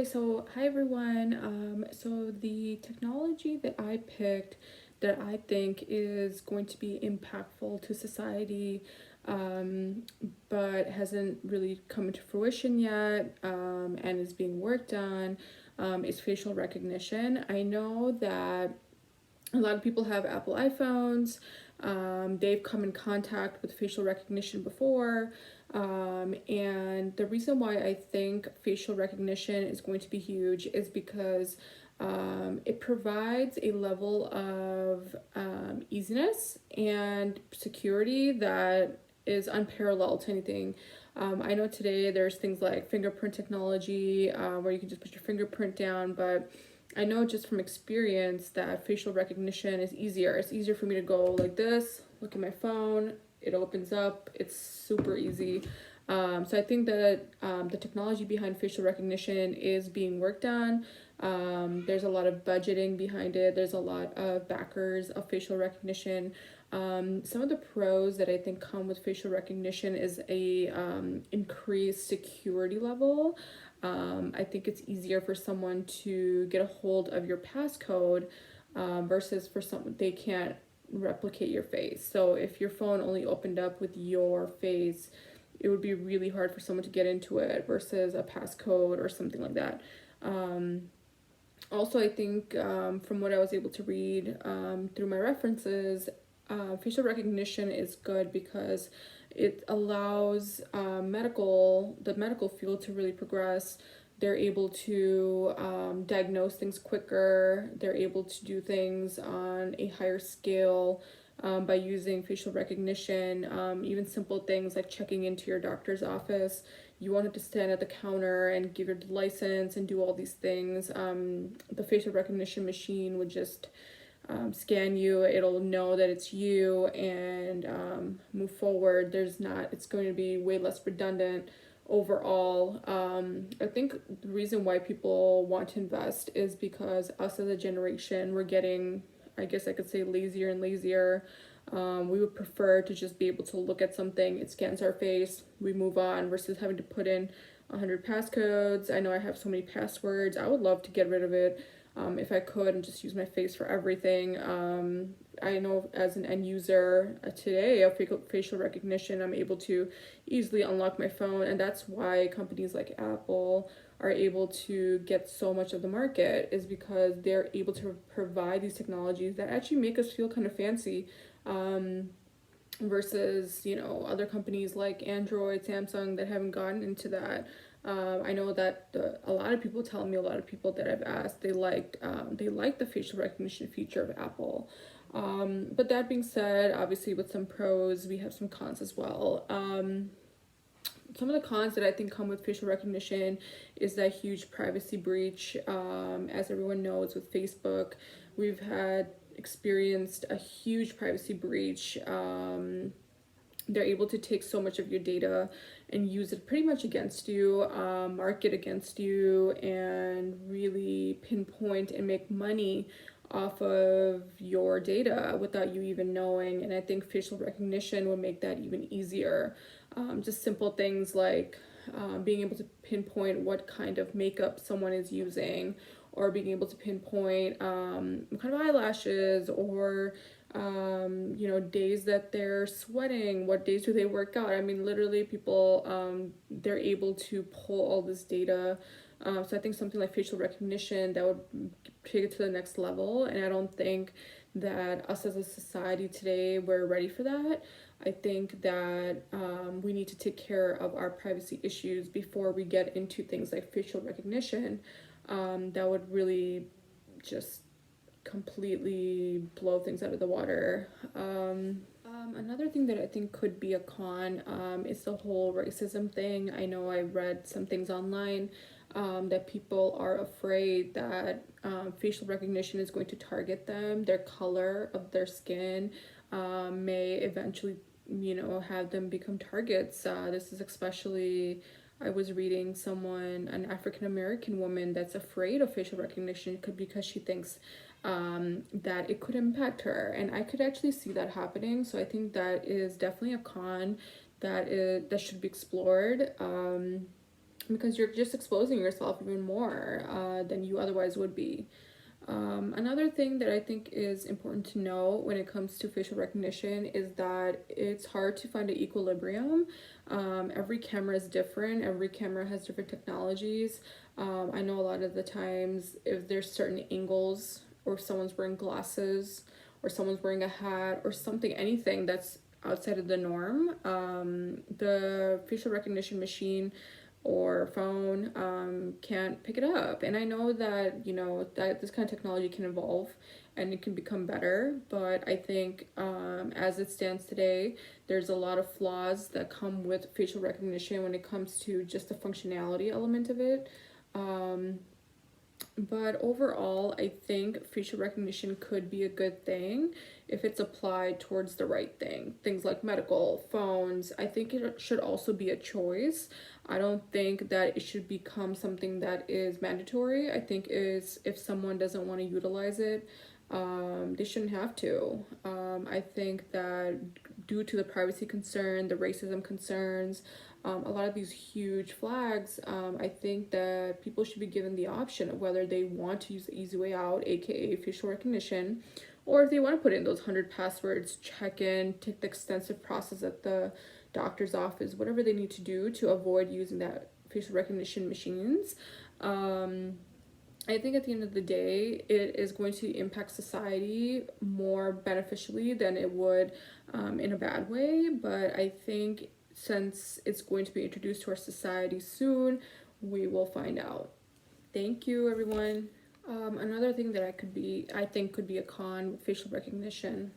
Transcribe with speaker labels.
Speaker 1: Okay, so hi everyone. So the technology that I picked that I think is going to be impactful to society, um, but hasn't really come into fruition yet, and is being worked on, is facial recognition. I know that a lot of people have Apple iPhones. They've come in contact with facial recognition before. And the reason why I think facial recognition is going to be huge is because it provides a level of easiness and security that is unparalleled to anything. I know today there's things like fingerprint technology where you can just put your fingerprint down, but I know just from experience that facial recognition is easier. It's easier for me to go like this, look at my phone, it opens up, it's super easy. So I think that the technology behind facial recognition is being worked on. There's a lot of budgeting behind it. There's a lot of backers of facial recognition. Some of the pros that I think come with facial recognition is a increased security level. I think it's easier for someone to get a hold of your passcode versus for some they can't replicate your face. So if your phone only opened up with your face, it would be really hard for someone to get into it versus a passcode or something like that. Um, Also, I think from what I was able to read through my references, facial recognition is good because it allows the medical field to really progress. They're able to diagnose things quicker. They're able to do things on a higher scale by using facial recognition. Even simple things like checking into your doctor's office. You wanted to stand at the counter and give your license and do all these things. The facial recognition machine would just scan you. It'll know that it's you and move forward. It's going to be way less redundant overall. I think the reason why people want to invest is because us as a generation, we're getting, I guess I could say, lazier and lazier. We would prefer to just be able to look at something, it scans our face, we move on versus having to put in 100 passcodes. I know I have so many passwords. I would love to get rid of it if I could and just use my face for everything. I know as an end user today of facial recognition, I'm able to easily unlock my phone, and that's why companies like Apple are able to get so much of the market is because they're able to provide these technologies that actually make us feel kind of fancy. Um, Versus other companies like Android, Samsung that haven't gotten into that. I know that a lot of people tell me, a lot of people that I've asked, they like the facial recognition feature of Apple. But that being said, obviously with some pros, we have some cons as well. Some of the cons that I think come with facial recognition is that huge privacy breach. As everyone knows, with Facebook, we've had experienced a huge privacy breach. They're able to take so much of your data and use it pretty much against you, market against you, and really pinpoint and make money off of your data without you even knowing. And I think facial recognition would make that even easier. Just simple things like being able to pinpoint what kind of makeup someone is using, or being able to pinpoint what kind of eyelashes, or days that they're sweating, what days do they work out. I mean, literally, people, they're able to pull all this data. So I think something like facial recognition that would take it to the next level. And I don't think that us as a society today, we're ready for that. I think that we need to take care of our privacy issues before we get into things like facial recognition. That would really just completely blow things out of the water. Another thing that I think could be a con is the whole racism thing. I know I read some things online that people are afraid that facial recognition is going to target them, their color of their skin may eventually, have them become targets. This is especially, I was reading an African American woman that's afraid of facial recognition because she thinks that it could impact her. And I could actually see that happening. So I think that is definitely a con that should be explored. because you're just exposing yourself even more than you otherwise would be. Another thing that I think is important to know when it comes to facial recognition is that it's hard to find an equilibrium. Every camera is different, every camera has different technologies. I know a lot of the times, if there's certain angles, or if someone's wearing glasses, or someone's wearing a hat, or something, anything that's outside of the norm, the facial recognition machine or phone can't pick it up. And I know that, that this kind of technology can evolve and it can become better, but I think as it stands today, there's a lot of flaws that come with facial recognition when it comes to just the functionality element of it. um, but overall, I think facial recognition could be a good thing if it's applied towards the right thing. Things like medical, phones, I think it should also be a choice. I don't think that it should become something that is mandatory. I think is if someone doesn't want to utilize it, they shouldn't have to. I think that due to the privacy concern, the racism concerns, a lot of these huge flags, I think that people should be given the option of whether they want to use the easy way out, aka facial recognition, or if they want to put in those 100 passwords, check in, take the extensive process at the doctor's office, whatever they need to do to avoid using that facial recognition machines. I think at the end of the day, it is going to impact society more beneficially than it would in a bad way. But I think since it's going to be introduced to our society soon, we will find out. Thank you, everyone. Another thing that I think could be a con with facial recognition